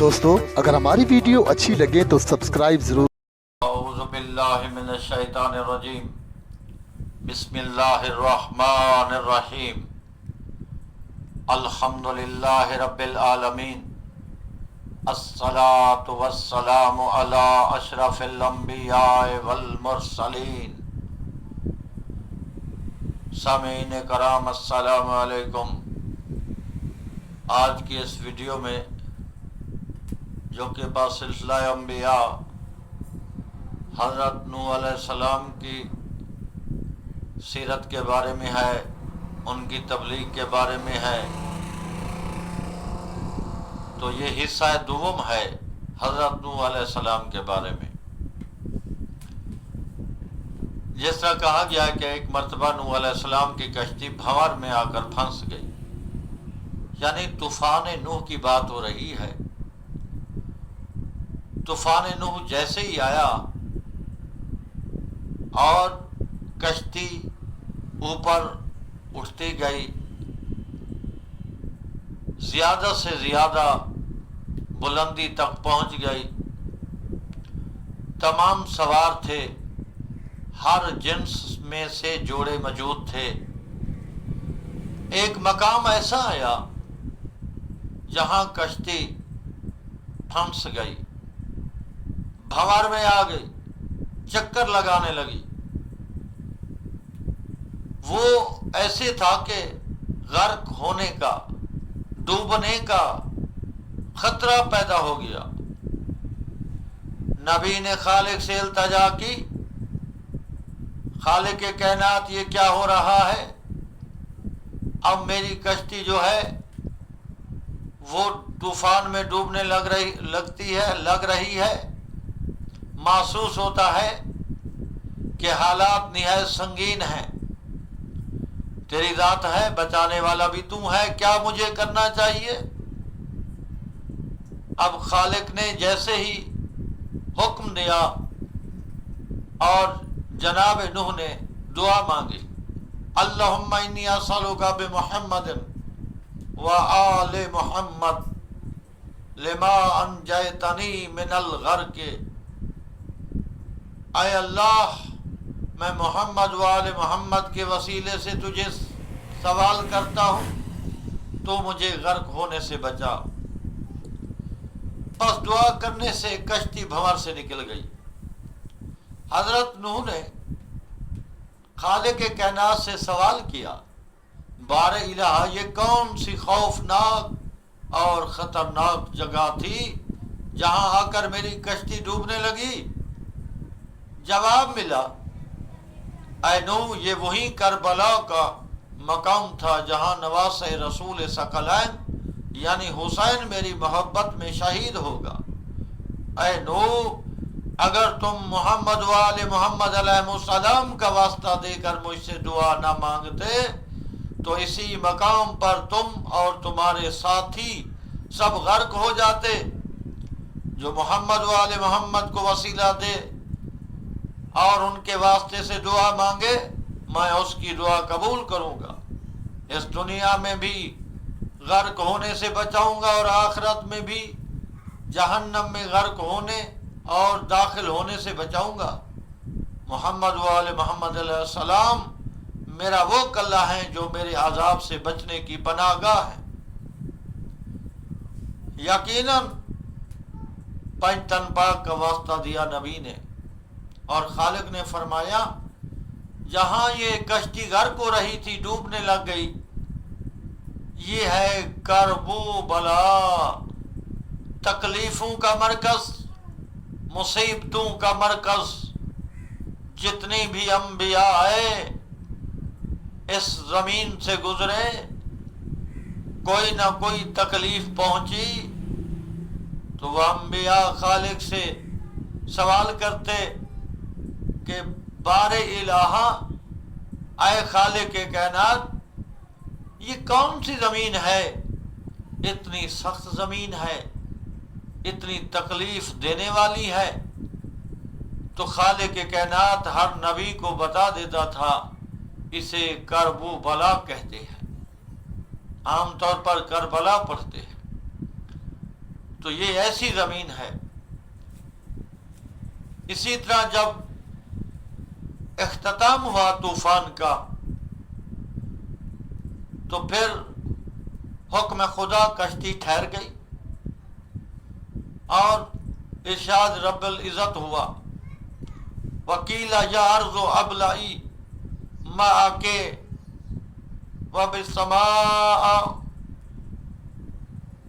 دوستو اگر ہماری ویڈیو اچھی لگے تو سبسکرائب ضرور۔ اعوذ باللہ من الشیطان الرجیم، بسم اللہ الرحمن الرحیم، الحمد للہ رب العالمین، الصلاة والسلام علی اشرف الانبیاء والمرسلین۔ سامعین کرام السلام علیکم۔ آج کی اس ویڈیو میں جو کہ بسلسلہ انبیاء حضرت نوح علیہ السلام کی سیرت کے بارے میں ہے، ان کی تبلیغ کے بارے میں ہے، تو یہ حصہ دوم ہے حضرت نوح علیہ السلام کے بارے میں۔ جس طرح کہا گیا کہ ایک مرتبہ نوح علیہ السلام کی کشتی بھنور میں آ کر پھنس گئی، یعنی طوفان نوح کی بات ہو رہی ہے۔ طوفان نوح جیسے ہی آیا اور کشتی اوپر اٹھتی گئی، زیادہ سے زیادہ بلندی تک پہنچ گئی، تمام سوار تھے، ہر جنس میں سے جوڑے موجود تھے۔ ایک مقام ایسا آیا جہاں کشتی پھنس گئی، بھنور میں آ گئی، چکر لگانے لگی۔ وہ ایسے تھا کہ غرق ہونے کا، ڈوبنے کا خطرہ پیدا ہو گیا۔ نبی نے خالق سے التجا کی، خالق کائنات یہ کیا ہو رہا ہے؟ اب میری کشتی جو ہے وہ طوفان میں ڈوبنے لگ رہی ہے۔ محسوس ہوتا ہے کہ حالات نہایت سنگین ہیں، تیری ذات ہے، بچانے والا بھی تو ہے، کیا مجھے کرنا چاہیے؟ اب خالق نے جیسے ہی حکم دیا اور جناب نوح نے دعا مانگی، اللہم انی اسألک بمحمد وآل محمد لما انجیتنی من الغرق۔ اے اللہ، میں محمد و آل محمد کے وسیلے سے تجھے سوال کرتا ہوں، تو مجھے غرق ہونے سے بچا۔ بس دعا کرنے سے کشتی بھنور سے نکل گئی۔ حضرت نوح نے خالق کائنات سے سوال کیا، بار الہ یہ کون سی خوفناک اور خطرناک جگہ تھی جہاں آ کر میری کشتی ڈوبنے لگی؟ جواب ملا، اے نوح، یہ وہی کربلا کا مقام تھا جہاں نواسۂ رسول ثقلین یعنی حسین میری محبت میں شہید ہوگا۔ اے نوح، اگر تم محمد و آل محمد علیہ السلام کا واسطہ دے کر مجھ سے دعا نہ مانگتے تو اسی مقام پر تم اور تمہارے ساتھی سب غرق ہو جاتے۔ جو محمد و آل محمد کو وسیلہ دے اور ان کے واسطے سے دعا مانگے، میں اس کی دعا قبول کروں گا، اس دنیا میں بھی غرق ہونے سے بچاؤں گا اور آخرت میں بھی جہنم میں غرق ہونے اور داخل ہونے سے بچاؤں گا۔ محمد و آل محمد علیہ السلام میرا وہ کلہ ہے جو میرے عذاب سے بچنے کی پناہ گاہ ہے۔ یقیناً پنجتن پاک کا واسطہ دیا نبی نے، اور خالق نے فرمایا جہاں یہ کشتی غرق ہو رہی تھی، ڈوبنے لگ گئی، یہ ہے کرب و بلا، تکلیفوں کا مرکز، مصیبتوں کا مرکز۔ جتنی بھی انبیاء آئے اس زمین سے گزرے، کوئی نہ کوئی تکلیف پہنچی تو وہ انبیاء خالق سے سوال کرتے کہ بار الہ، اے خالق کائنات، یہ کون سی زمین ہے؟ اتنی سخت زمین ہے، اتنی تکلیف دینے والی ہے۔ تو خالق کائنات ہر نبی کو بتا دیتا تھا، اسے کرب و بلا کہتے ہیں، عام طور پر کربلا پڑھتے ہیں۔ تو یہ ایسی زمین ہے۔ اسی طرح جب اختتام ہوا طوفان کا تو پھر حکم خدا کشتی ٹھہر گئی اور ارشاد رب العزت ہوا، وکیل یا ارض ابلعی ماءک وبالسماء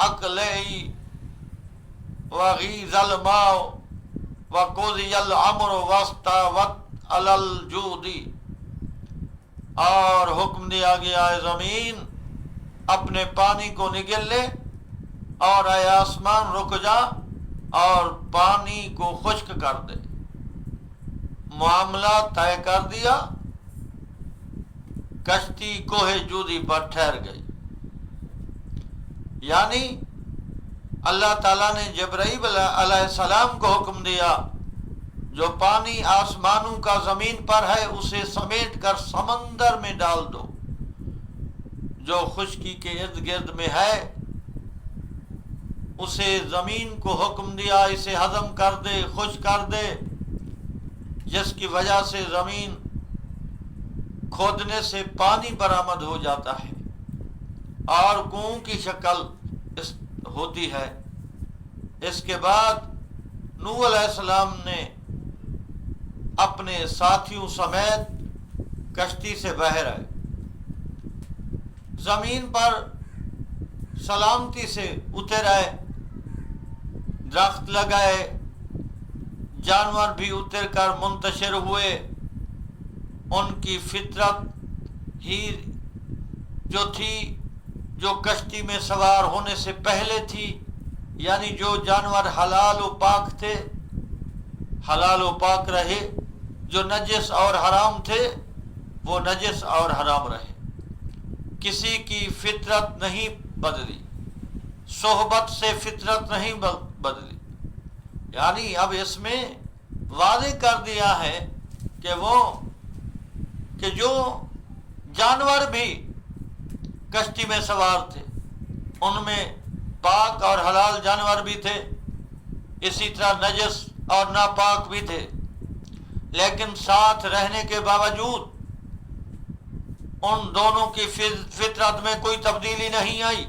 اقلعی وغیض الماء وقضی الامر واستوت علی الجود، اور حکم دیا گیا ہے زمین اپنے پانی کو نگل لے، اور اے آسمان رک جا اور پانی کو خشک کر دے۔ معاملہ طے کر دیا، کشتی کوہ جودی پر ٹھہر گئی۔ یعنی اللہ تعالیٰ نے جبرائیل علیہ السلام کو حکم دیا، جو پانی آسمانوں کا زمین پر ہے اسے سمیٹ کر سمندر میں ڈال دو، جو خشکی کے ارد گرد میں ہے اسے زمین کو حکم دیا اسے ہضم کر دے، خشک کر دے، جس کی وجہ سے زمین کھودنے سے پانی برآمد ہو جاتا ہے اور کنویں کی شکل ہوتی ہے۔ اس کے بعد نوح علیہ السلام نے اپنے ساتھیوں سمیت کشتی سے باہر آئے، زمین پر سلامتی سے اتر آئے، درخت لگائے، جانور بھی اتر کر منتشر ہوئے، ان کی فطرت ہی جو تھی جو کشتی میں سوار ہونے سے پہلے تھی، یعنی جو جانور حلال و پاک تھے حلال و پاک رہے، جو نجس اور حرام تھے وہ نجس اور حرام رہے، کسی کی فطرت نہیں بدلی، صحبت سے فطرت نہیں بدلی۔ یعنی اب اس میں واضح کر دیا ہے کہ جو جانور بھی کشتی میں سوار تھے ان میں پاک اور حلال جانور بھی تھے، اسی طرح نجس اور ناپاک بھی تھے، لیکن ساتھ رہنے کے باوجود ان دونوں کی فطرت میں کوئی تبدیلی نہیں آئی۔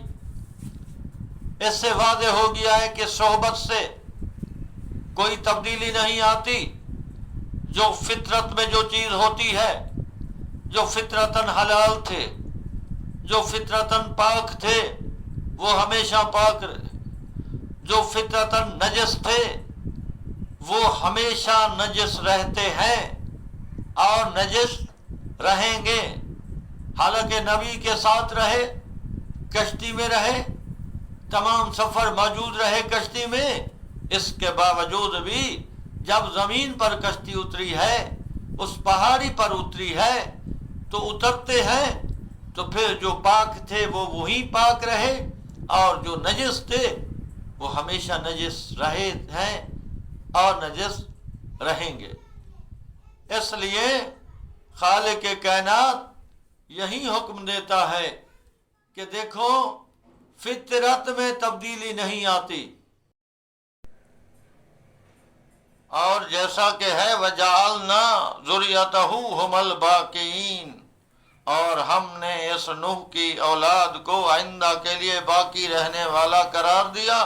اس سے واضح ہو گیا ہے کہ صحبت سے کوئی تبدیلی نہیں آتی، جو فطرت میں جو چیز ہوتی ہے، جو فطرتاً حلال تھے، جو فطرتاً پاک تھے وہ ہمیشہ پاک رہے، جو فطرتاً نجس تھے وہ ہمیشہ نجس رہتے ہیں اور نجس رہیں گے۔ حالانکہ نبی کے ساتھ رہے، کشتی میں رہے، تمام سفر موجود رہے کشتی میں، اس کے باوجود بھی جب زمین پر کشتی اتری ہے، اس پہاڑی پر اتری ہے تو اترتے ہیں تو پھر جو پاک تھے وہ وہی پاک رہے اور جو نجس تھے وہ ہمیشہ نجس رہے ہیں اور نجس رہیں گے۔ اس لیے خالق کائنات یہی حکم دیتا ہے کہ دیکھو فطرت میں تبدیلی نہیں آتی، اور جیسا کہ ہے وَجَعَلْنَا ذُرِّيَّتَهُ هُمُ الْبَاقِينَ، اور ہم نے اس نوح کی اولاد کو آئندہ کے لیے باقی رہنے والا قرار دیا۔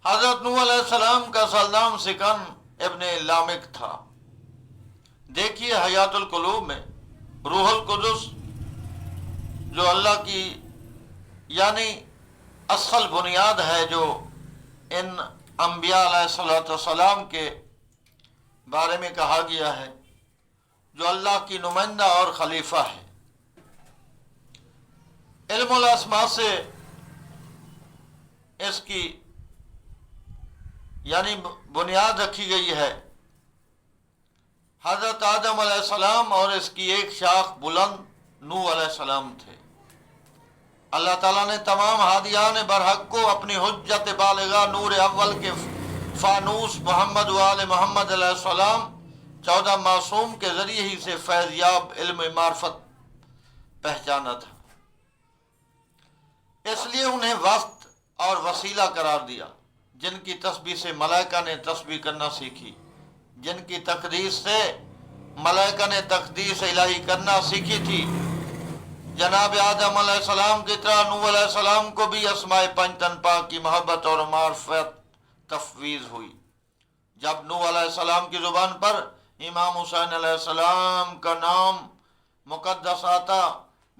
حضرت نوح علیہ السلام کا سردام سکن ابن لامک تھا۔ دیکھیے حیات القلوب میں روح القدس جو اللہ کی یعنی اصل بنیاد ہے، جو ان انبیاء علیہ السلام کے بارے میں کہا گیا ہے، جو اللہ کی نمائندہ اور خلیفہ ہے۔ علم الاسماء سے اس کی یعنی بنیاد رکھی گئی ہے۔ حضرت آدم علیہ السلام اور اس کی ایک شاخ بلند نوح علیہ السلام تھے۔ اللہ تعالیٰ نے تمام ہادیان برحق کو اپنی حجت بالغہ نور اول کے فانوس محمد و آل محمد علیہ السلام 14 معصوم کے ذریعے ہی سے فیضیاب علم معرفت پہچانا تھا، اس لیے انہیں وقت اور وسیلہ قرار دیا، جن کی تسبیح سے ملائکہ نے تسبیح کرنا سیکھی، جن کی تقدیس سے ملائکہ نے تقدیس الہی کرنا سیکھی تھی۔ جناب آدم علیہ السلام کی طرح نوح علیہ السلام کو بھی اسماء پنجتن پاک کی محبت اور معرفت تفویض ہوئی۔ جب نوح علیہ السلام کی زبان پر امام حسین علیہ السلام کا نام مقدس آتا،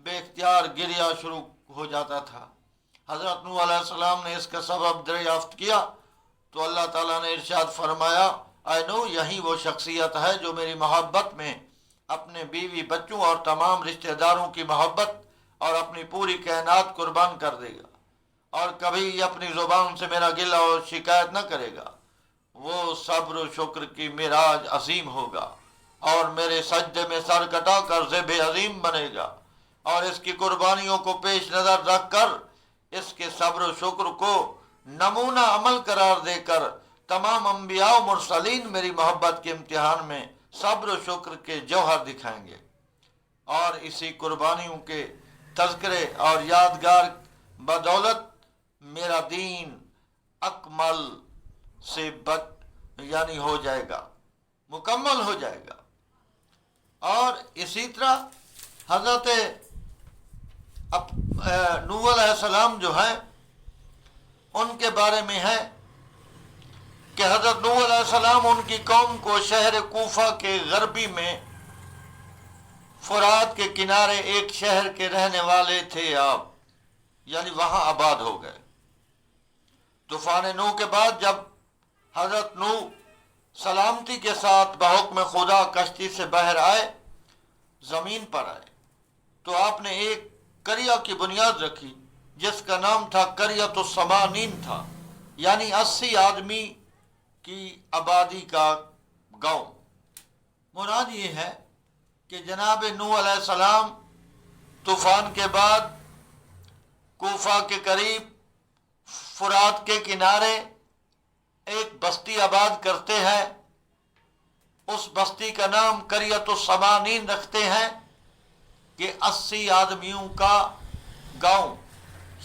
بے اختیار گریہ شروع ہو جاتا تھا۔ حضرت نوح علیہ السلام نے اس کا سبب دریافت کیا تو اللہ تعالیٰ نے ارشاد فرمایا، اے نوح، یہی وہ شخصیت ہے جو میری محبت میں اپنے بیوی بچوں اور تمام رشتہ داروں کی محبت اور اپنی پوری کائنات قربان کر دے گا، اور کبھی اپنی زبان سے میرا گلہ اور شکایت نہ کرے گا۔ وہ صبر و شکر کی معراج عظیم ہوگا اور میرے سجدے میں سر کٹا کر ذبح عظیم بنے گا، اور اس کی قربانیوں کو پیش نظر رکھ کر اس کے صبر و شکر کو نمونہ عمل قرار دے کر تمام انبیاء و مرسلین میری محبت کے امتحان میں صبر و شکر کے جوہر دکھائیں گے، اور اسی قربانیوں کے تذکرے اور یادگار بدولت میرا دین اکمل سے ہو جائے گا، مکمل ہو جائے گا۔ اور اسی طرح حضرت نوح علیہ السلام جو ہیں ان کے بارے میں ہے کہ حضرت نوح علیہ السلام ان کی قوم کو شہر کوفہ کے غربی میں فرات کے کنارے ایک شہر کے رہنے والے تھے، آپ یعنی وہاں آباد ہو گئے۔ طوفان نوح کے بعد جب حضرت نوح سلامتی کے ساتھ بحکم خدا کشتی سے باہر آئے، زمین پر آئے، تو آپ نے ایک قریہ کی بنیاد رکھی جس کا نام تھا قریۃ الثمانین تھا، یعنی 80 آدمی کی آبادی کا گاؤں۔ مراد یہ ہے کہ جناب نوح علیہ السلام طوفان کے بعد کوفہ کے قریب فرات کے کنارے ایک بستی آباد کرتے ہیں، اس بستی کا نام قریۃ الثمانین رکھتے ہیں کہ 80 آدمیوں کا گاؤں،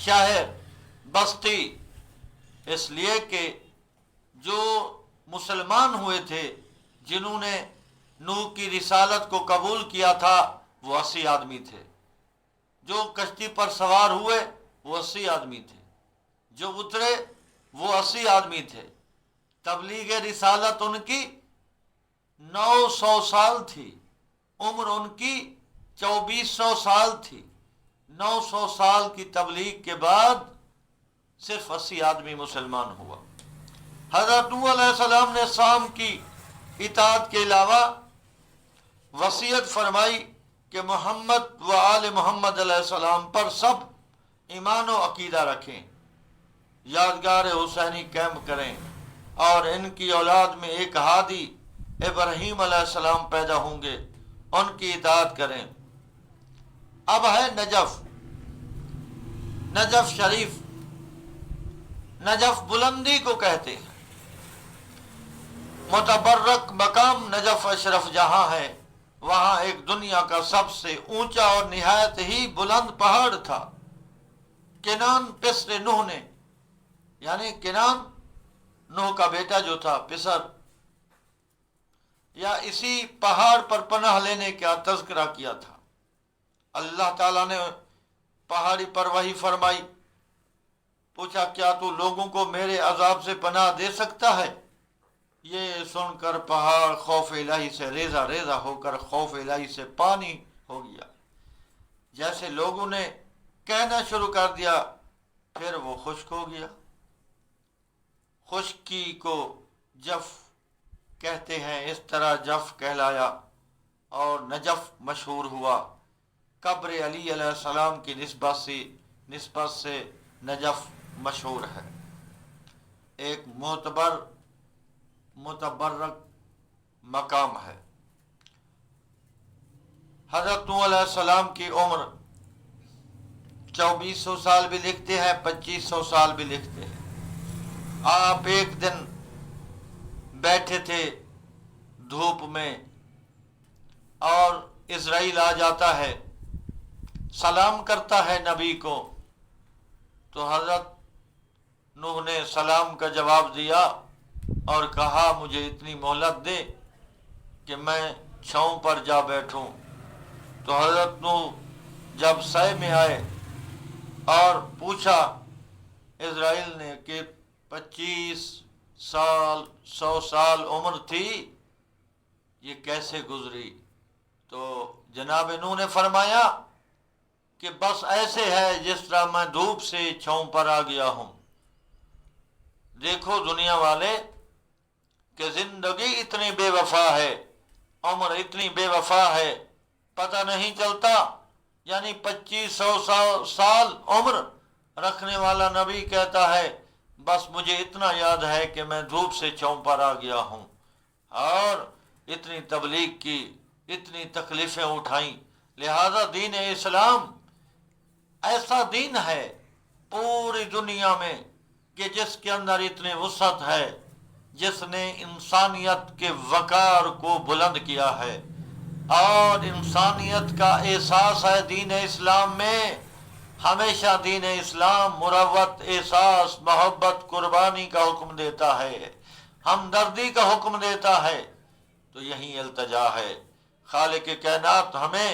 شہر، بستی، اس لیے کہ جو مسلمان ہوئے تھے جنہوں نے نوح کی رسالت کو قبول کیا تھا وہ 80 آدمی تھے، جو کشتی پر سوار ہوئے وہ 80 آدمی تھے، جو اترے وہ 80 آدمی تھے۔ تبلیغ رسالت ان کی 900 سال تھی، عمر ان کی 2400 سال تھی۔ 900 سال کی تبلیغ کے بعد صرف 80 آدمی مسلمان ہوا۔ حضرت نوح علیہ السلام نے شام کی اطاعت کے علاوہ وصیت فرمائی کہ محمد و آل محمد علیہ السلام پر سب ایمان و عقیدہ رکھیں، یادگار حسینی قائم کریں، اور ان کی اولاد میں ایک ہادی ابراہیم علیہ السلام پیدا ہوں گے، ان کی اطاعت کریں۔ اب ہے نجف، نجف شریف، نجف بلندی کو کہتے ہیں، متبرک مقام نجف اشرف جہاں ہے، وہاں ایک دنیا کا سب سے اونچا اور نہایت ہی بلند پہاڑ تھا۔ کنان پسر نوح نے، یعنی کنان نوح کا بیٹا جو تھا، پسر، یا اسی پہاڑ پر پناہ لینے کا تذکرہ کیا تھا۔ اللہ تعالیٰ نے پہاڑی پر وحی فرمائی، پوچھا کیا تو لوگوں کو میرے عذاب سے پناہ دے سکتا ہے؟ یہ سن کر پہاڑ خوف الہی سے ریزہ ریزہ ہو کر خوف الہی سے پانی ہو گیا۔ جیسے لوگوں نے کہنا شروع کر دیا پھر وہ خشک ہو گیا۔ خشکی کو جف کہتے ہیں، اس طرح جف کہلایا اور نجف مشہور ہوا۔ قبر علی علیہ السلام کی نسبت سے نجف مشہور ہے، ایک متبرک مقام ہے۔ حضرت نوح علیہ السلام کی عمر 2400 سال بھی لکھتے ہیں، 2500 سال بھی لکھتے ہیں۔ آپ ایک دن بیٹھے تھے دھوپ میں اور اسرائیل آ جاتا ہے، سلام کرتا ہے نبی کو، تو حضرت نوح نے سلام کا جواب دیا اور کہا مجھے اتنی مہلت دے کہ میں چھاؤں پر جا بیٹھوں۔ تو حضرت نوح جب سائے میں آئے اور پوچھا اسرائیل نے کہ 25 سال 100 سال عمر تھی، یہ کیسے گزری؟ تو جناب نوح نے فرمایا کہ بس ایسے ہے جس طرح میں دھوپ سے چھاؤں پر آ گیا ہوں۔ دیکھو دنیا والے کہ زندگی اتنی بے وفا ہے، عمر اتنی بے وفا ہے، پتہ نہیں چلتا۔ یعنی 2500 سال عمر رکھنے والا نبی کہتا ہے بس مجھے اتنا یاد ہے کہ میں دھوپ سے چھاؤں پر آ گیا ہوں، اور اتنی تبلیغ کی، اتنی تکلیفیں اٹھائیں۔ لہذا دین اسلام ایسا دین ہے پوری دنیا میں کہ جس کے اندر اتنی وسعت ہے، جس نے انسانیت کے وقار کو بلند کیا ہے، اور انسانیت کا احساس ہے دین اسلام میں۔ ہمیشہ دین اسلام مروت، احساس، محبت، قربانی کا حکم دیتا ہے، ہمدردی کا حکم دیتا ہے۔ تو یہی التجا ہے۔ خالق کائنات ہمیں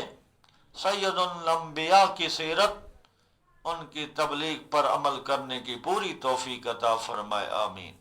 سید الانبیاء کی سیرت، ان کی تبلیغ پر عمل کرنے کی پوری توفیق عطا فرمائے، آمین۔